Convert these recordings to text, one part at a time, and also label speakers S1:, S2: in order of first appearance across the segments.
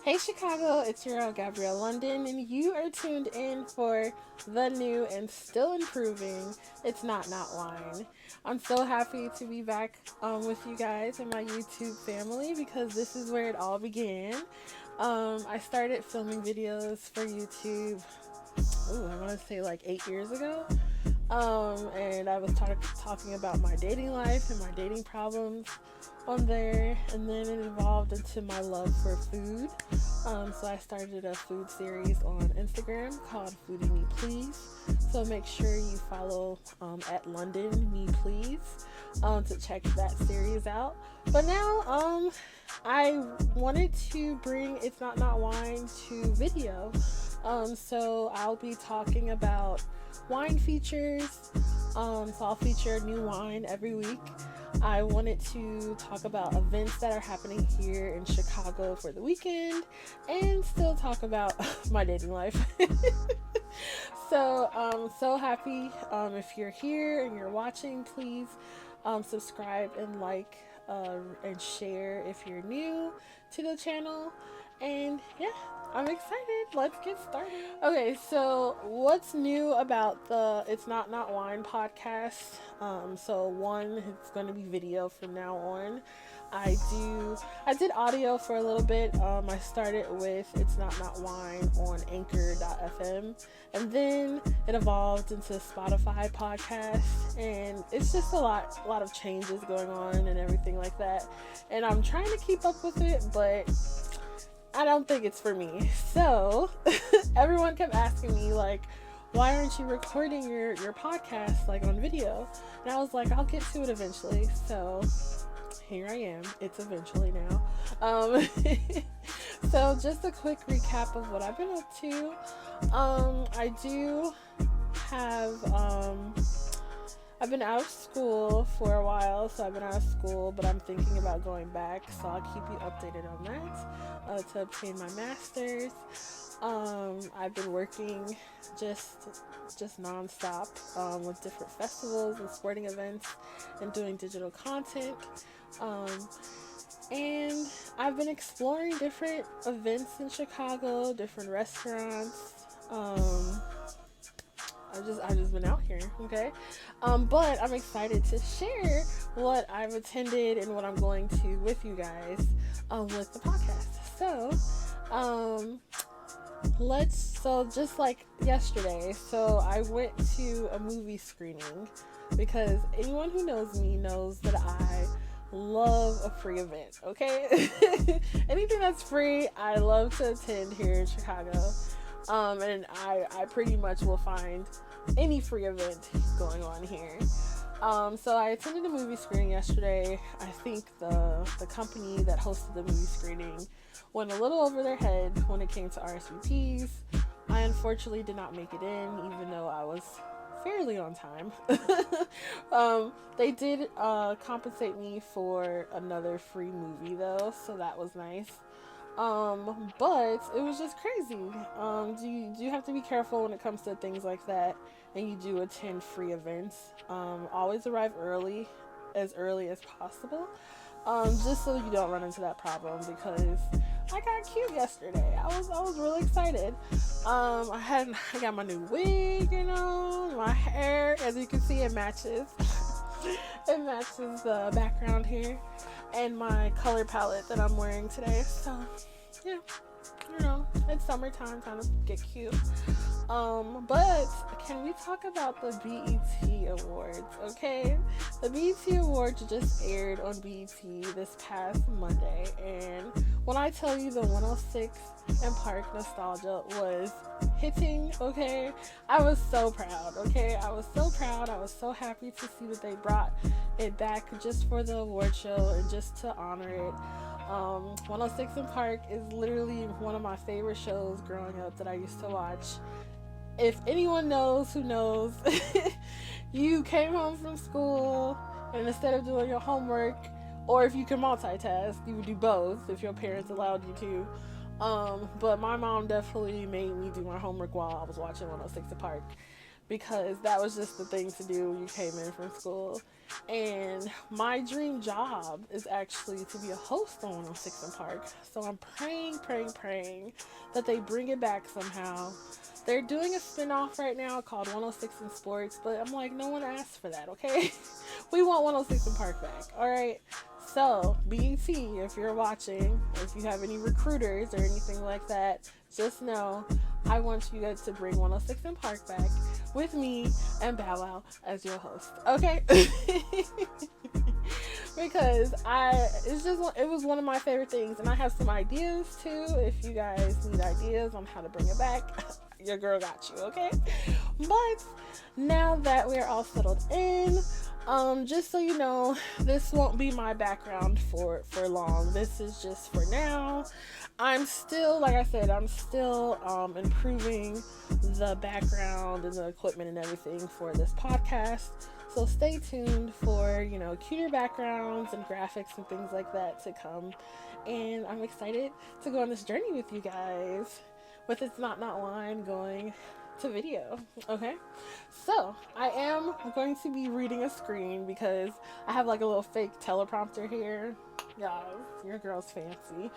S1: Hey Chicago, it's your girl Gabrielle London, and you are tuned in for the new and still improving It's Not Wine. I'm so happy to be back with you guys and my YouTube family because this is where it all began. I started filming videos for YouTube, I want to say like 8 years ago. And I was talking about my dating life and my dating problems on there, and then it evolved into my love for food. So I started a food series on Instagram called Foodie Me Please. So make sure you follow at London Me Please to check that series out. But now I wanted to bring It's Not Wine to video. So I'll be talking about wine features. So I'll feature a new wine every week. I wanted to talk about events that are happening here in Chicago for the weekend and still talk about my dating life. So I'm so happy. If you're here and you're watching, please subscribe and like and share if you're new to the channel. And yeah, I'm excited. Let's get started. Okay, so what's new about the It's Not Wine podcast? So one, it's going to be video from now on. I did audio for a little bit. I started with It's Not Wine on Anchor.fm, and then it evolved into Spotify podcast, and it's just a lot of changes going on and everything like that. And I'm trying to keep up with it, but I don't think it's for me. So everyone kept asking me like, why aren't you recording your podcast like on video? And I was like, I'll get to it eventually. So here I am. It's eventually now. So just a quick recap of what I've been up to. I do have I've been out of school for a while, so I've been out of school, but I'm thinking about going back, so I'll keep you updated on that to obtain my master's. I've been working just nonstop with different festivals and sporting events and doing digital content. And I've been exploring different events in Chicago, different restaurants. I've just been out here, okay? But I'm excited to share what I've attended and what I'm going to with you guys with the podcast. So just like yesterday, so I went to a movie screening because anyone who knows me knows that I love a free event, okay? Anything that's free, I love to attend here in Chicago. And I pretty much will find any free event going on here. So I attended a movie screening yesterday. I think the company that hosted the movie screening went a little over their head when it came to RSVPs. I unfortunately did not make it in, even though I was fairly on time. They did compensate me for another free movie though, so that was nice. But it was just crazy. Do you have to be careful when it comes to things like that, and you do attend free events. Always arrive early as possible, just so you don't run into that problem, because I got cute yesterday. I was really excited. I got my new wig, my hair, as you can see, it matches. It matches the background here and my color palette that I'm wearing today. So yeah, it's summertime, time to get cute. But can we talk about the BET Awards, okay? The BET Awards just aired on BET this past Monday, and when I tell you the 106 and Park nostalgia was hitting, okay, I was so proud, okay? I was so proud. I was so happy to see that they brought it back just for the award show and just to honor it. 106 and Park is literally one of my favorite shows growing up that I used to watch. If anyone knows who knows, you came home from school and instead of doing your homework, or if you can multitask, you would do both if your parents allowed you to. But my mom definitely made me do my homework while I was watching 106 and Park, because that was just the thing to do when you came in from school. And my dream job is actually to be a host on 106 in Park. So I'm praying that they bring it back somehow. They're doing a spinoff right now called 106 in Sports, but I'm like, no one asked for that, okay? We want 106 in Park back, alright? So, BET, if you're watching, if you have any recruiters or anything like that, just know I want you guys to bring 106 in Park back with me and Bow Wow as your host, okay? Because it was one of my favorite things, and I have some ideas too. If you guys need ideas on how to bring it back, your girl got you, okay? But now that we're all settled in, just so you know, this won't be my background for long. This is just for now. I'm still, like I said, improving the background and the equipment and everything for this podcast. So stay tuned for, cuter backgrounds and graphics and things like that to come. And I'm excited to go on this journey with you guys, with It's Not line going to video. Okay, so I am going to be reading a screen because I have like a little fake teleprompter here. Yeah, your girl's fancy.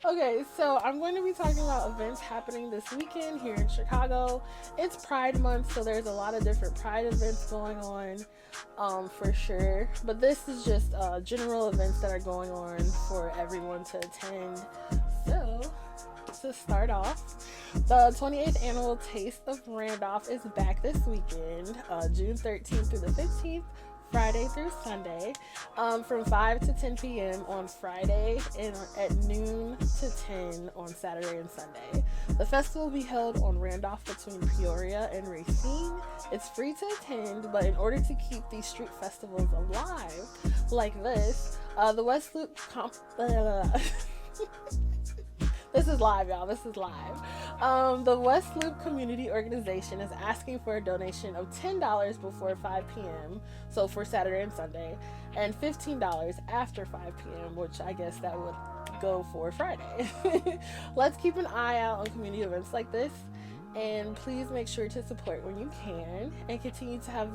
S1: Okay, so I'm going to be talking about events happening this weekend here in Chicago. It's Pride Month, so there's a lot of different Pride events going on, for sure. But this is just general events that are going on for everyone to attend. So, to start off, the 28th annual Taste of Randolph is back this weekend, June 13th through the 15th. Friday through Sunday, from 5 to 10 p.m. on Friday and at noon to 10 on Saturday and Sunday. The festival will be held on Randolph between Peoria and Racine. It's free to attend, but in order to keep these street festivals alive like this, the West Loop This is live, y'all. This is live. The West Loop Community Organization is asking for a donation of $10 before 5 p.m., so for Saturday and Sunday, and $15 after 5 p.m., which I guess that would go for Friday. Let's keep an eye out on community events like this, and please make sure to support when you can, and continue to have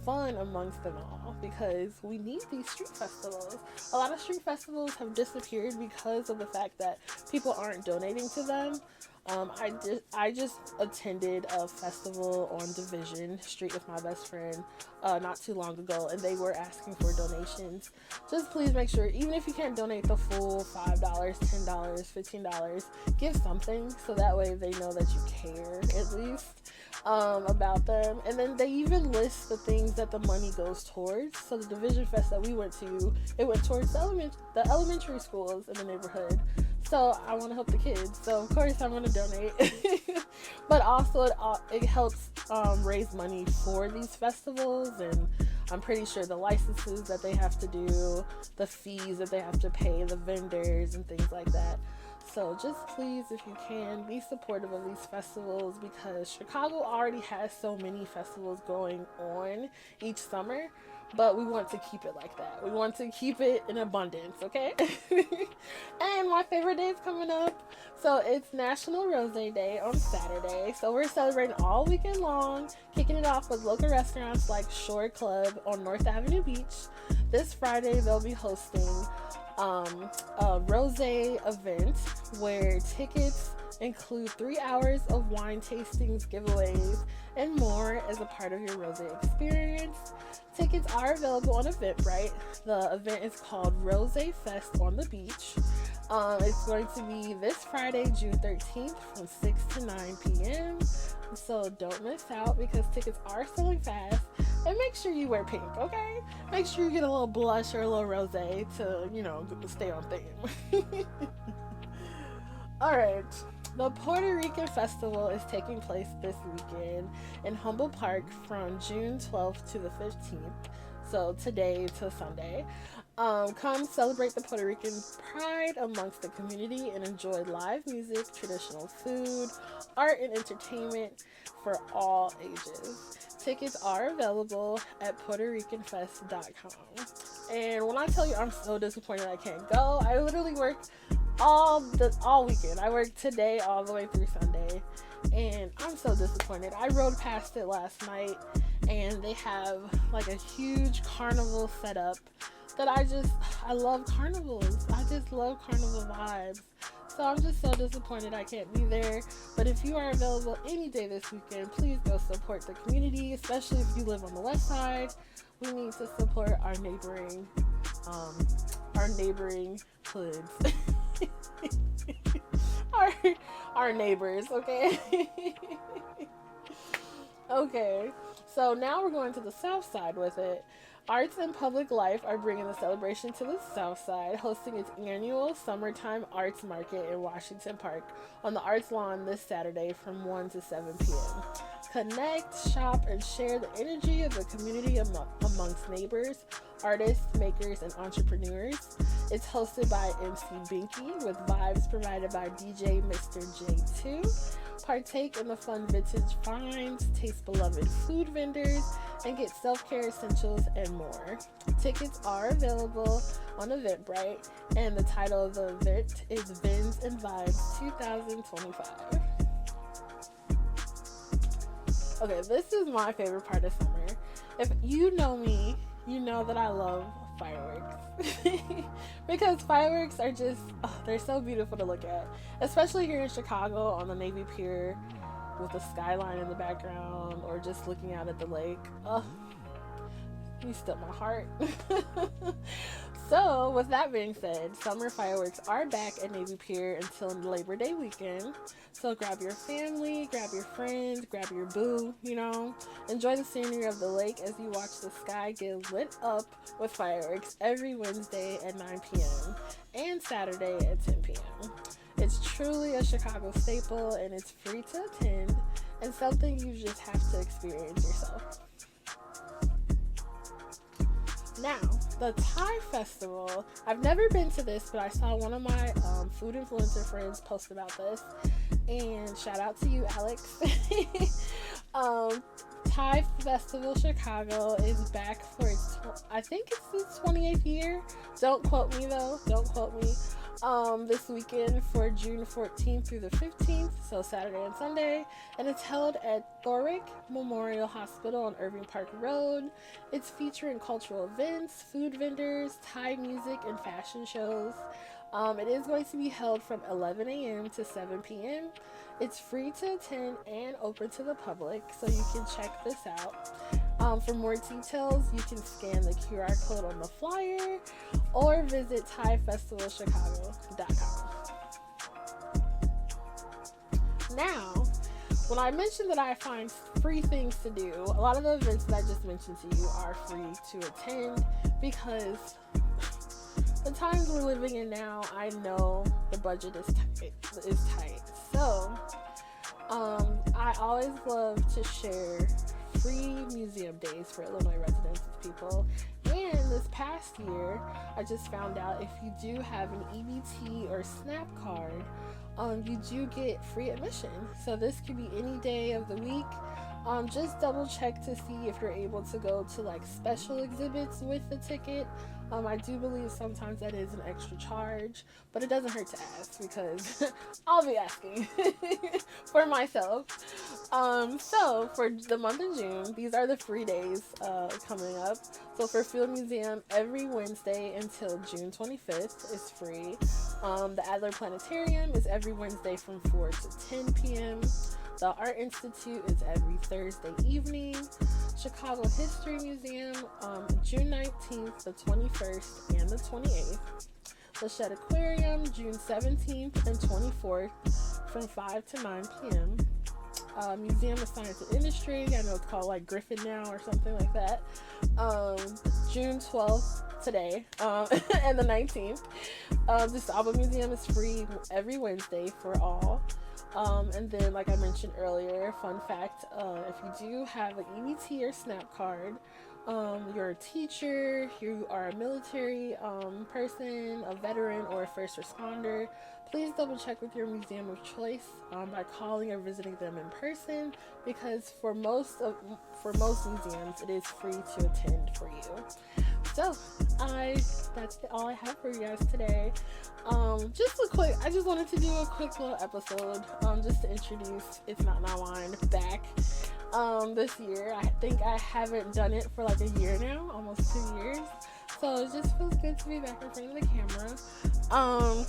S1: fun amongst them all, because we need these street festivals. A lot of street festivals have disappeared because of the fact that people aren't donating to them. I just attended a festival on Division Street with my best friend not too long ago, and they were asking for donations. Just please make sure, even if you can't donate the full $5, $10, $15, give something, so that way they know that you care at least about them. And then they even list the things that the money goes towards. So the Division Fest that we went to, it went towards the elementary schools in the neighborhood. So I want to help the kids, so of course I'm going to donate. But also it helps raise money for these festivals, and I'm pretty sure the licenses that they have to do, the fees that they have to pay, the vendors and things like that. So just please, if you can, be supportive of these festivals, because Chicago already has so many festivals going on each summer, but we want to keep it like that. We want to keep it in abundance, okay? And my favorite day is coming up. So it's National Rosé Day on Saturday. So we're celebrating all weekend long, kicking it off with local restaurants like Shore Club on North Avenue Beach. This Friday, they'll be hosting a rosé event where tickets include 3 hours of wine tastings, giveaways, and more as a part of your rosé experience. Tickets are available on Eventbrite. The event is called Rosé Fest on the Beach. It's going to be this Friday, June 13th from 6 to 9 p.m. So don't miss out, because tickets are selling fast. And make sure you wear pink, okay? Make sure you get a little blush or a little rosé to, stay on theme. All right. The Puerto Rican Festival is taking place this weekend in Humboldt Park from June 12th to the 15th. So today to Sunday. Come celebrate the Puerto Rican pride amongst the community and enjoy live music, traditional food, art, and entertainment for all ages. Tickets are available at PuertoRicanFest.com. And when I tell you I'm so disappointed I can't go, I literally work all weekend. I worked today all the way through Sunday, and I'm so disappointed. I rode past it last night, and they have like a huge carnival set up that I love carnivals. I just love carnival vibes. So I'm just so disappointed I can't be there. But if you are available any day this weekend, please go support the community, especially if you live on the west side. We need to support um, our neighboring hoods. our our neighbors, okay? Okay. So now we're going to the south side with it. Arts and Public Life are bringing the celebration to the South Side, hosting its annual Summertime Arts Market in Washington Park on the Arts Lawn this Saturday from 1 to 7 p.m. Connect, shop, and share the energy of the community amongst neighbors, artists, makers, and entrepreneurs. It's hosted by MC Binky with vibes provided by DJ Mr. J2. Partake in the fun vintage finds, taste beloved food vendors, and get self-care essentials and more. Tickets are available on Eventbrite, and the title of the event is Vins and Vibes 2025. Okay, this is my favorite part of summer. If you know me, you know that I love fireworks. Because fireworks are just, they're so beautiful to look at. Especially here in Chicago on the Navy Pier with the skyline in the background, or just looking out at the lake. You step my heart. So, with that being said, summer fireworks are back at Navy Pier until Labor Day weekend. So grab your family, grab your friends, grab your boo, enjoy the scenery of the lake as you watch the sky get lit up with fireworks every Wednesday at 9 p.m. and Saturday at 10 p.m. It's truly a Chicago staple, and it's free to attend and something you just have to experience yourself. Now, the Thai Festival, I've never been to this, but I saw one of my food influencer friends post about this, and shout out to you, Alex. Thai Festival Chicago is back for its, I think it's its 28th year. Don't quote me though, don't quote me. This weekend for June 14th through the 15th, so Saturday and Sunday, and it's held at Thorick Memorial Hospital on Irving Park Road. It's featuring cultural events, food vendors, Thai music, and fashion shows. It is going to be held from 11 a.m. to 7 p.m. It's free to attend and open to the public, so you can check this out. For more details, you can scan the QR code on the flyer or visit ThaiFestivalChicago.com. Now, when I mentioned that I find free things to do, a lot of the events that I just mentioned to you are free to attend because the times we're living in now, I know the budget is tight. So, I always love to share free museum days for Illinois residents with people. And this past year, I just found out if you do have an EBT or SNAP card, you do get free admission. So this could be any day of the week. Just double check to see if you're able to go to like special exhibits with the ticket. I do believe sometimes that is an extra charge, but it doesn't hurt to ask because I'll be asking for myself. So for the month of June, these are the free days coming up. So for Field Museum, every Wednesday until June 25th is free. The Adler Planetarium is every Wednesday from 4 to 10 p.m. The Art Institute is every Thursday evening. Chicago History Museum, June 19th, the 21st, and the 28th. The Shed Aquarium, June 17th and 24th, from 5 to 9 p.m. Museum of Science and Industry, I know it's called like Griffin now or something like that. June 12th, today, and the 19th. The Saba Museum is free every Wednesday for all. And then, like I mentioned earlier, fun fact, if you do have an EBT or SNAP card, you're a teacher, you are a military person, a veteran, or a first responder, please double check with your museum of choice by calling or visiting them in person, because for most museums, it is free to attend for you. So that's all I have for you guys today. I just wanted to do a quick little episode, just to introduce It's Not My Wine back, this year. I think I haven't done it for like a year now, almost 2 years. So it just feels good to be back in front of the camera.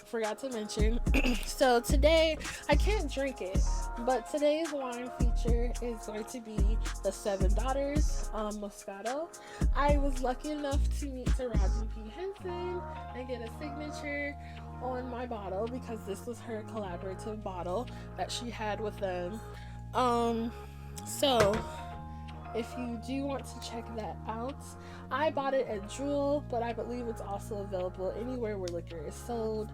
S1: Forgot to mention. So today, I can't drink it, but today's wine feature is going to be the Seven Daughters Moscato. I was lucky enough to meet Taraji P. Henson and get a signature on my bottle because this was her collaborative bottle that she had with them. So if you do want to check that out, I bought it at Jewel, but I believe it's also available anywhere where liquor is sold.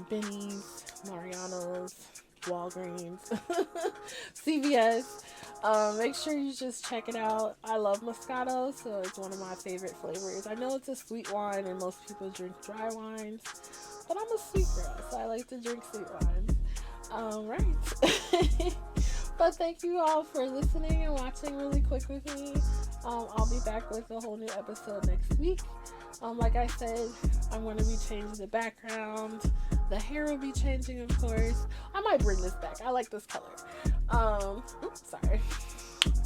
S1: Benny's, Mariano's, Walgreens, CVS. Make sure you just check it out. I love Moscato, so it's one of my favorite flavors. I know it's a sweet wine and most people drink dry wines, but I'm a sweet girl, so I like to drink sweet wines. Right. But thank you all for listening and watching really quick with me. I'll be back with a whole new episode next week. Like I said, I'm going to be changing the background. The hair will be changing, of course. I might bring this back. I like this color. Sorry.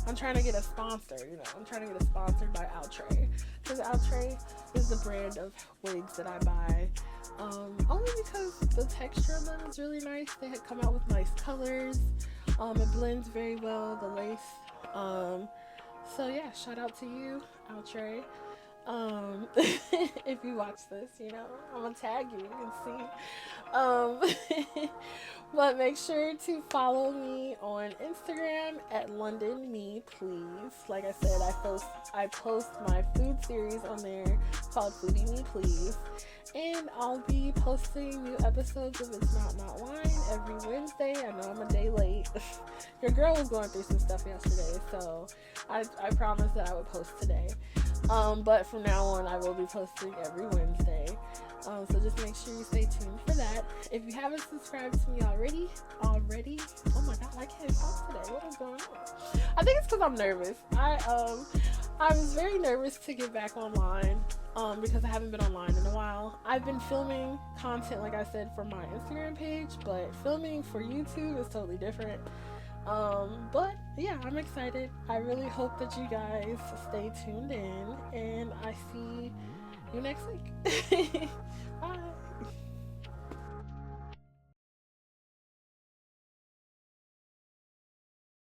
S1: I'm trying to get a sponsor, I'm trying to get a sponsored by Outre. Because Outre is the brand of wigs that I buy. Only because the texture of them is really nice. They had come out with nice colors. It blends very well, the lace. So yeah, shout out to you, Outre. If you watch this, I'm gonna tag you can see. But make sure to follow me on Instagram at London Me Please. Like I said, I post my food series on there called Foodie Me Please. And I'll be posting new episodes of It's Not Wine every Wednesday. I know I'm a day late. Your girl was going through some stuff yesterday, so I promised that I would post today. But from now on, I will be posting every Wednesday. So just make sure you stay tuned for that. If you haven't subscribed to me already, oh my god, I can't talk today. What is going on? I think it's because I'm nervous. I was very nervous to get back online, because I haven't been online in a while. I've been filming content, like I said, for my Instagram page, but filming for YouTube is totally different. But yeah, I'm excited. I really hope that you guys stay tuned in, and I see you next week. Bye.